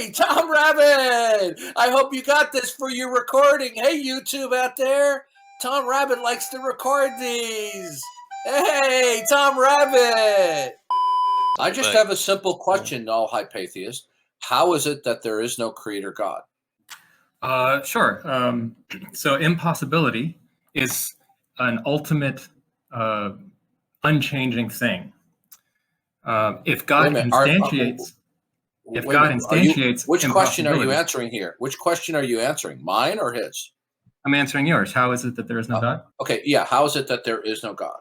Hey, Tom Rabbit! I hope you got this for your recording. Hey, YouTube out there. Tom Rabbit likes to record these. Hey, Tom Rabbit! I just have a simple question, Null Hypatheist. How is it that there is no creator God? Sure. So impossibility is an ultimate unchanging thing. If God instantiates, which question are you answering here? Which question are you answering? Mine or his? I'm answering yours. How is it that there is no God? Okay, yeah. How is it that there is no God?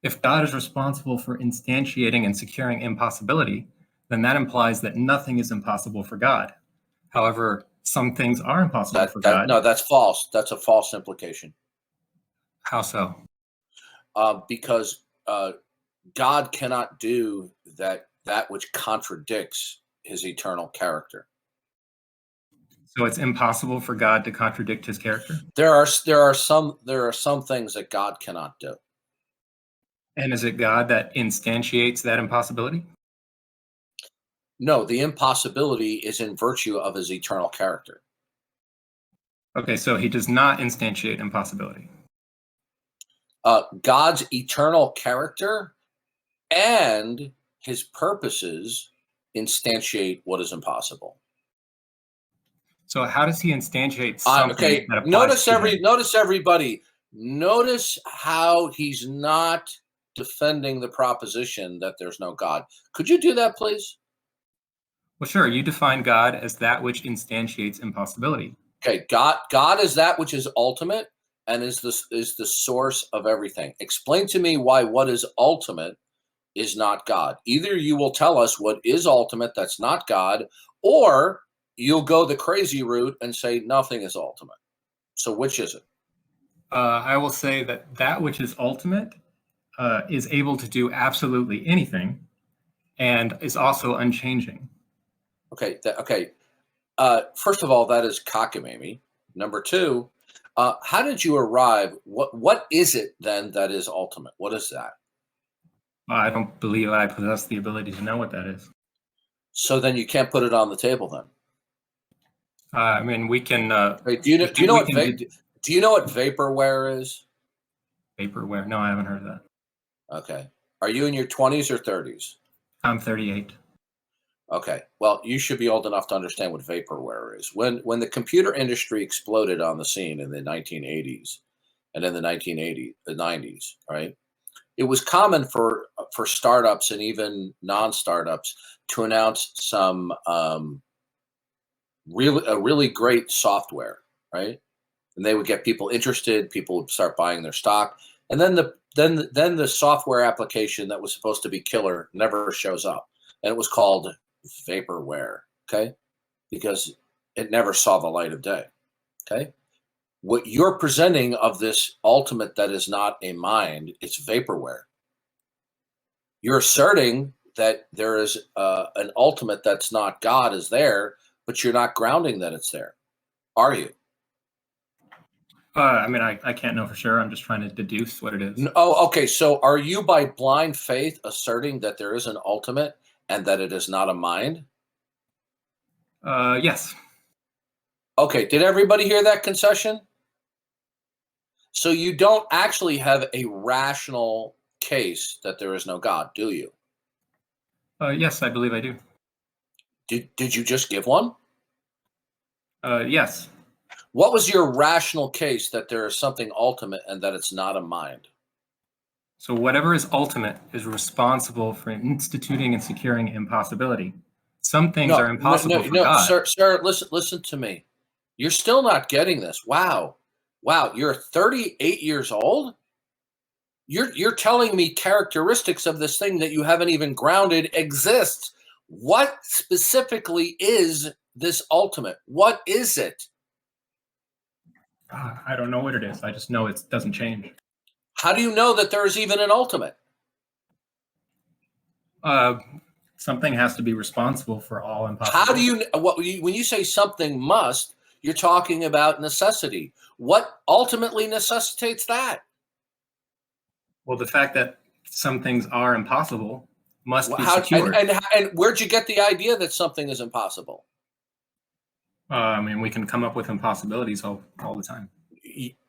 If God is responsible for instantiating and securing impossibility, then that implies that nothing is impossible for God. However, some things are impossible for God. No, that's false. That's a false implication. How so? Because God cannot do that which contradicts his eternal character. So it's impossible for God to contradict his character? There are some things that God cannot do. And is it God that instantiates that impossibility? No, the impossibility is in virtue of his eternal character. Okay, so he does not instantiate impossibility. God's eternal character and his purposes instantiate what is impossible. So how does he instantiate something? Okay, notice everybody. Notice how he's not defending the proposition that there's no God. Could you do that, please? Well, sure. You define God as that which instantiates impossibility. Okay, God is that which is ultimate and is the source of everything. Explain to me why what is ultimate is not God. Either you will tell us what is ultimate that's not God, or you'll go the crazy route and say nothing is ultimate. So which is it? I will say that which is ultimate is able to do absolutely anything and is also unchanging. Okay. First of all, that is cockamamie. Number two, how did you arrive? What is it then that is ultimate? What is that? I don't believe I possess the ability to know what that is. So then you can't put it on the table then. I mean, we can. Do you know what vaporware is? Vaporware? No, I haven't heard of that. Okay. Are you in your 20s or 30s? I'm 38. Okay. Well, you should be old enough to understand what vaporware is. When the computer industry exploded on the scene in the 1980s and in the 90s, right? It was common for startups and even non-startups to announce some really great software, right? And they would get people interested. People would start buying their stock, and then the software application that was supposed to be killer never shows up, and it was called vaporware. Okay, because it never saw the light of day. Okay, what you're presenting of this ultimate that is not a mind, it's vaporware. You're asserting that there is an ultimate that's not God is there, but you're not grounding that it's there, are you? I mean, I can't know for sure. I'm just trying to deduce what it is. Oh, okay. So are you by blind faith asserting that there is an ultimate and that it is not a mind? Yes. Okay. Did everybody hear that concession? So you don't actually have a rational case that there is no God, do you? Yes, I believe I do. Did you just give one? Yes. What was your rational case that there is something ultimate and that it's not a mind? So whatever is ultimate is responsible for instituting and securing impossibility. Some things are impossible for God. Sir, listen to me. You're still not getting this. Wow. You're 38 years old? You're telling me characteristics of this thing that you haven't even grounded exists. What specifically is this ultimate? What is it? I don't know what it is. I just know it doesn't change. How do you know that there is even an ultimate? Something has to be responsible for all impossibility. How do you, when you say something must, you're talking about necessity. What ultimately necessitates that? Well, the fact that some things are impossible must be How secured. and where'd you get the idea that something is impossible? I mean, we can come up with impossibilities all the time.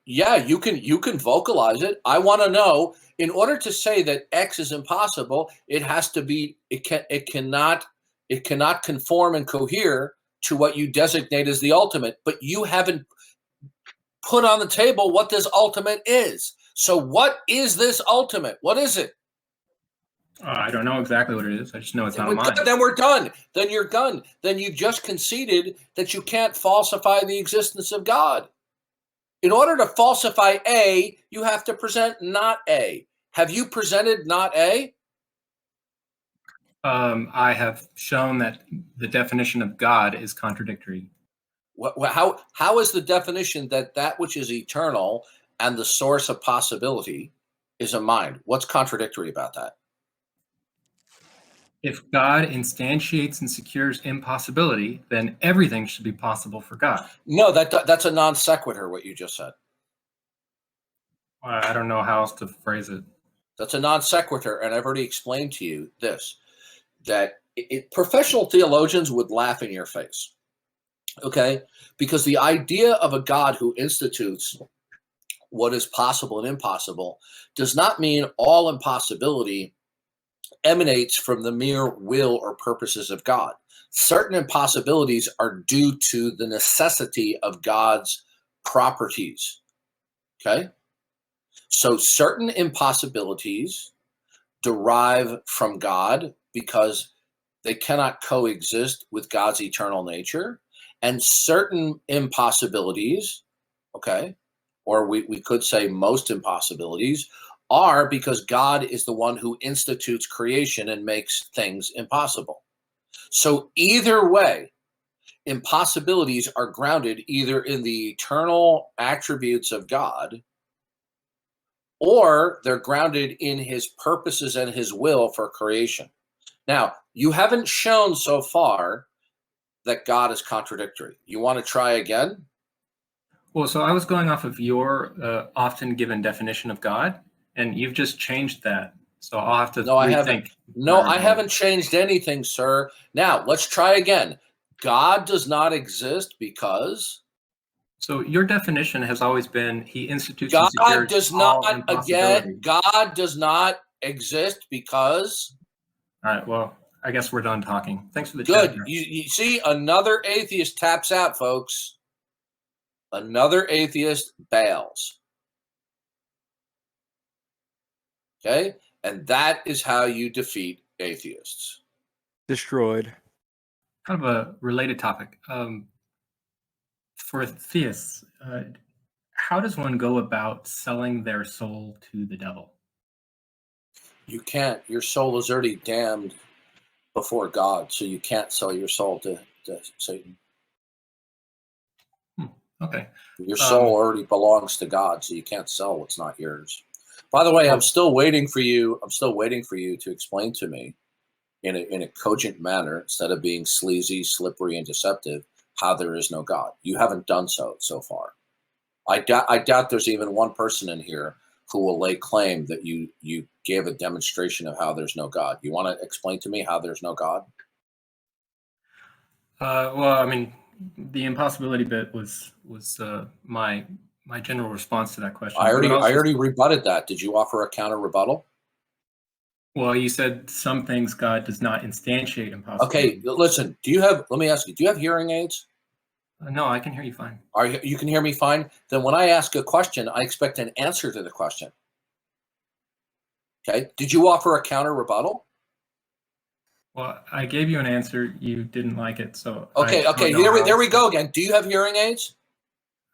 Yeah, you can vocalize it. I want to know, in order to say that X is impossible, it has to be, it cannot conform and cohere to what you designate as the ultimate, but you haven't put on the table what this ultimate is. So what is this ultimate? What is it? I don't know exactly what it is. I just know it's not mine. Then we're done. Then you're done. Then you just conceded that you can't falsify the existence of God. In order to falsify A, you have to present not A. Have you presented not A? I have shown that the definition of God is contradictory. How is the definition that which is eternal and the source of possibility is a mind? What's contradictory about that? If God instantiates and secures impossibility, then everything should be possible for God. No, that's a non sequitur, what you just said. I don't know how else to phrase it. That's a non sequitur, and I've already explained to you this, that professional theologians would laugh in your face, okay? Because the idea of a God who institutes what is possible and impossible does not mean all impossibility emanates from the mere will or purposes of God. Certain impossibilities are due to the necessity of God's properties, okay? So certain impossibilities derive from God because they cannot coexist with God's eternal nature, and certain impossibilities, okay, or we could say most impossibilities, are because God is the one who institutes creation and makes things impossible. So either way, impossibilities are grounded either in the eternal attributes of God, or they're grounded in his purposes and his will for creation. Now, you haven't shown so far that God is contradictory. You want to try again? Well, so I was going off of your often given definition of God, and you've just changed that. So I'll have to No, I haven't. rethink. No, I haven't changed anything, sir. Now, let's try again. God does not exist because So your definition has always been he institutes God and secures does all not, impossibility. again, God does not exist because. All right, well, I guess we're done talking. Thanks for the Good. chat. You see, another atheist taps out, folks. Another atheist bails. Okay? And that is how you defeat atheists. Destroyed. Kind of a related topic. For theists, how does one go about selling their soul to the devil? You can't. Your soul is already damned before God, so you can't sell your soul to Satan. Okay. Your soul already belongs to God, so you can't sell what's not yours. By the way, Well, I'm still waiting for you to explain to me in a cogent manner, instead of being sleazy, slippery, and deceptive, how there is no God. You haven't done so far. I doubt there's even one person in here who will lay claim that you gave a demonstration of how there's no God. You want to explain to me how there's no God? well, I mean, the impossibility bit was my general response to that question. I already rebutted that. Did you offer a counter rebuttal? Well, you said some things God does not instantiate impossibility. Okay, listen. Let me ask you. Do you have hearing aids? No, I can hear you fine. You can hear me fine? Then when I ask a question, I expect an answer to the question. Okay. Did you offer a counter rebuttal? Well, I gave you an answer. You didn't like it, so okay. There we go again. Do you have hearing aids?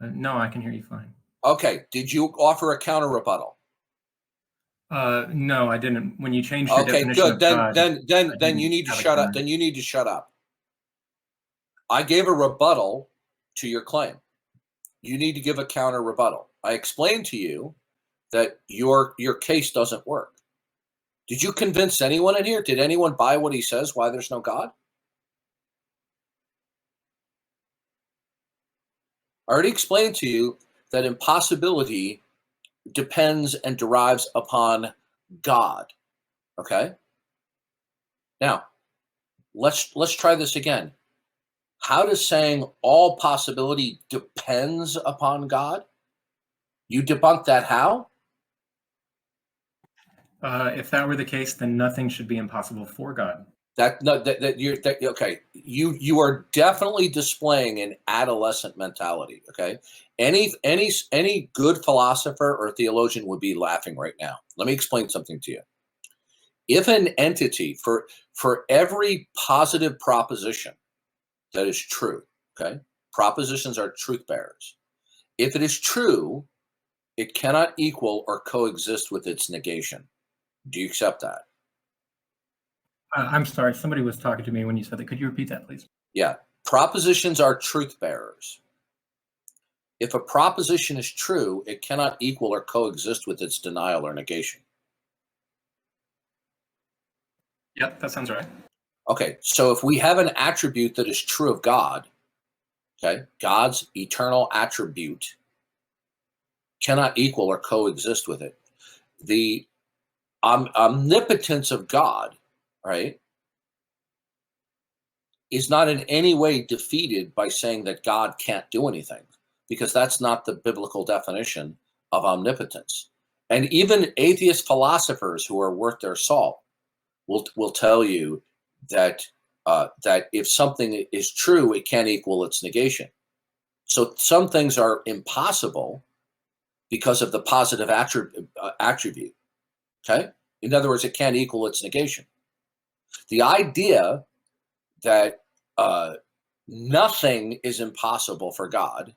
No, I can hear you fine. Okay. Did you offer a counter rebuttal? No, I didn't. When you changed your Okay, definition good. of God, Then you need to shut up. Then you need to shut up. I gave a rebuttal to your claim. You need to give a counter rebuttal. I explained to you that your case doesn't work. Did you convince anyone in here? Did anyone buy what he says, why there's no God? I already explained to you that impossibility depends and derives upon God. Okay? Now, let's try this again. How does saying all possibility depends upon God? You debunk that how? If that were the case, then nothing should be impossible for God. Okay. You are definitely displaying an adolescent mentality. Okay. Any good philosopher or theologian would be laughing right now. Let me explain something to you. If an entity for every positive proposition that is true, okay, propositions are truth bearers. If it is true, it cannot equal or coexist with its negation. Do you accept that? I'm sorry, somebody was talking to me when you said that. Could you repeat that, please? Yeah. Propositions are truth bearers. If a proposition is true, it cannot equal or coexist with its denial or negation. Yep, that sounds right. Okay, so if we have an attribute that is true of God, okay, God's eternal attribute cannot equal or coexist with it. The omnipotence of God, right, is not in any way defeated by saying that God can't do anything, because that's not the biblical definition of omnipotence. And even atheist philosophers who are worth their salt will tell you that that if something is true, it can't equal its negation. So some things are impossible because of the positive attribute. Okay, in other words, it can't equal its negation. The idea that nothing is impossible for God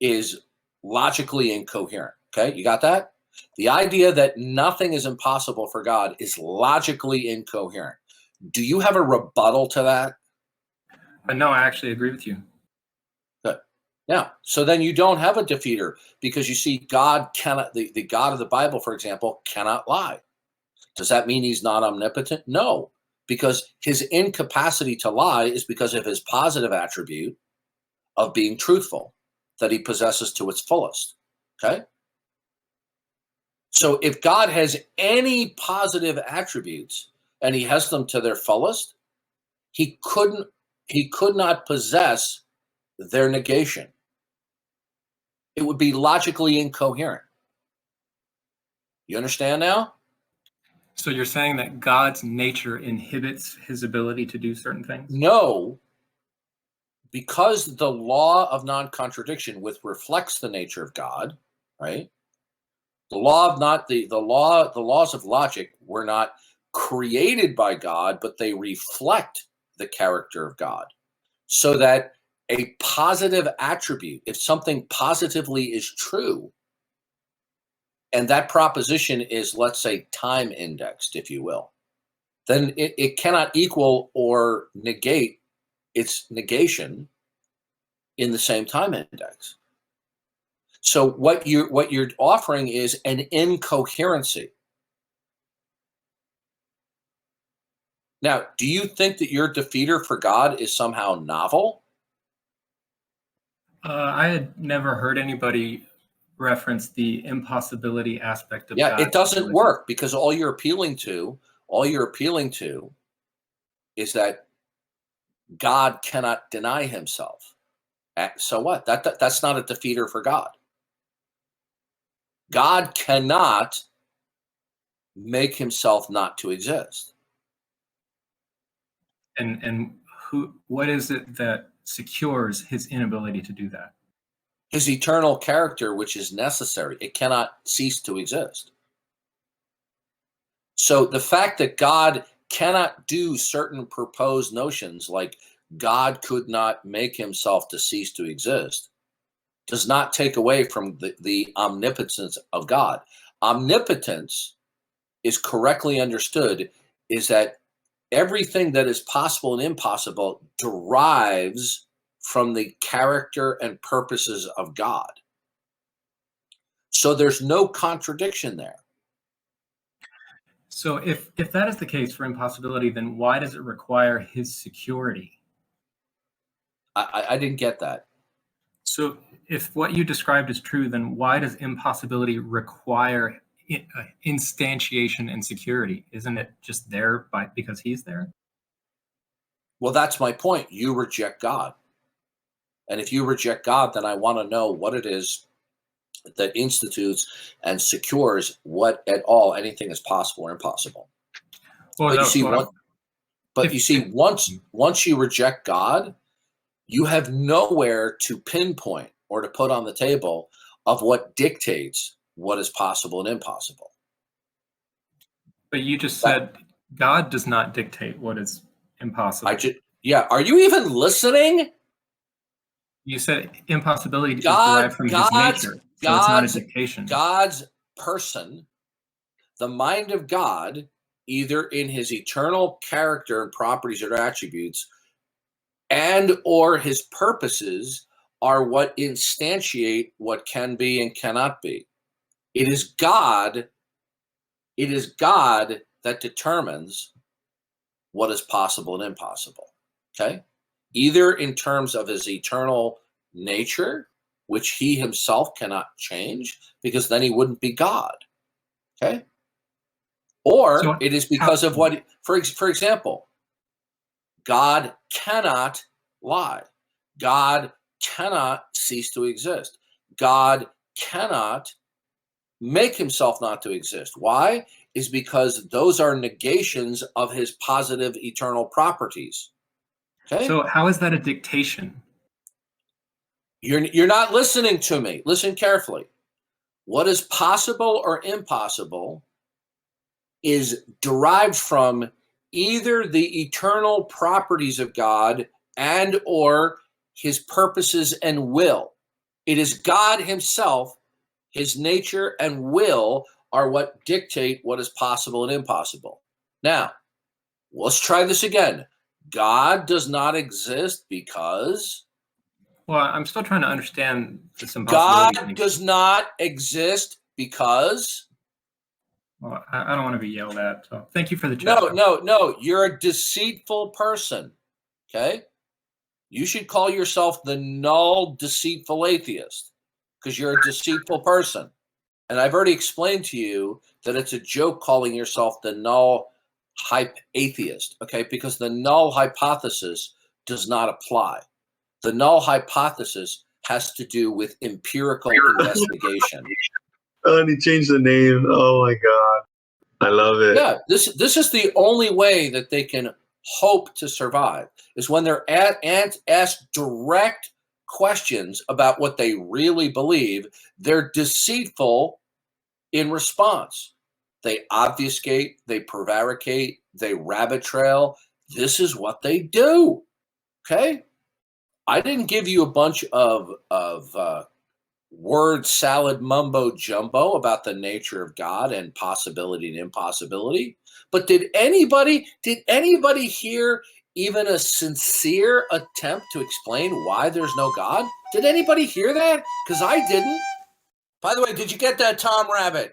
is logically incoherent. Okay, you got that? The idea that nothing is impossible for God is logically incoherent. Do you have a rebuttal to that? No, I actually agree with you. Good. Now, so then you don't have a defeater, because you see, God cannot, the God of the Bible, for example, cannot lie. Does that mean he's not omnipotent? No, because his incapacity to lie is because of his positive attribute of being truthful that he possesses to its fullest. Okay? So if God has any positive attributes and he has them to their fullest, he could not possess their negation. It would be logically incoherent. You understand now? So you're saying that God's nature inhibits his ability to do certain things? No, because the law of non-contradiction, which reflects the nature of God, right? The law of not the laws of logic were not created by God, but they reflect the character of God. So that a positive attribute, if something positively is true, and that proposition is, let's say, time indexed, if you will, then it cannot equal or negate its negation in the same time index. So what you're offering is an incoherency. Now, do you think that your defeater for God is somehow novel? I had never heard anybody reference the impossibility aspect of Yeah, God's it doesn't ability. work, because all you're appealing to is that God cannot deny himself. So what? That's not a defeater for God. God cannot make himself not to exist. And what is it that secures his inability to do that? His eternal character, which is necessary, it cannot cease to exist. So the fact that God cannot do certain proposed notions, like God could not make himself to cease to exist, does not take away from the omnipotence of God. Omnipotence is correctly understood is that everything that is possible and impossible derives from the character and purposes of God. So there's no contradiction there. So if that is the case for impossibility, then why does it require his security? I didn't get that. So if what you described is true, then why does impossibility require instantiation and security? Isn't it just there because he's there? Well, that's my point. You reject God. And if you reject God, then I want to know what it is that institutes and secures what at all anything is possible or impossible. Well, But you no, see, well, once you reject God, you have nowhere to pinpoint or to put on the table of what dictates what is possible and impossible. but you just said God does not dictate what is impossible. Yeah. Are you even listening? You said impossibility is derived from his nature, so it's not a dictation. God's person, the mind of God, either in his eternal character and properties or attributes, and or his purposes are what instantiate what can be and cannot be. It is God that determines what is possible and impossible. Okay? Either in terms of his eternal nature, which he himself cannot change, because then he wouldn't be God. Okay? Or So it is because of what, for example, God cannot lie. God cannot cease to exist. God cannot make himself not to exist. Why? Is because those are negations of his positive eternal properties. Okay? So how is that a dictation? You're not listening to me. Listen carefully. What is possible or impossible is derived from either the eternal properties of God and or his purposes and will. It is God himself, his nature and will are what dictate what is possible and impossible. Now, let's try this again. God does not exist because Well, I'm still trying to understand this impossibility God thing. does not exist because Well, I don't want to be yelled at. So thank you for the chat. no. You're a deceitful person. Okay? You should call yourself the Null deceitful atheist because you're a deceitful person. And I've already explained to you that it's a joke calling yourself the Null atheist, okay? Because the Null hypothesis does not apply. The Null hypothesis has to do with empirical investigation. Oh, and he changed the name. Oh my God. I love it. Yeah, this is the only way that they can hope to survive is when they're asked direct questions about what they really believe. They're deceitful in response. They obfuscate, they prevaricate, they rabbit trail. This is what they do. Okay? I didn't give you a bunch of word salad mumbo jumbo about the nature of God and possibility and impossibility. But did anybody hear even a sincere attempt to explain why there's no God? Did anybody hear that? Because I didn't. By the way, did you get that, Tom Rabbit?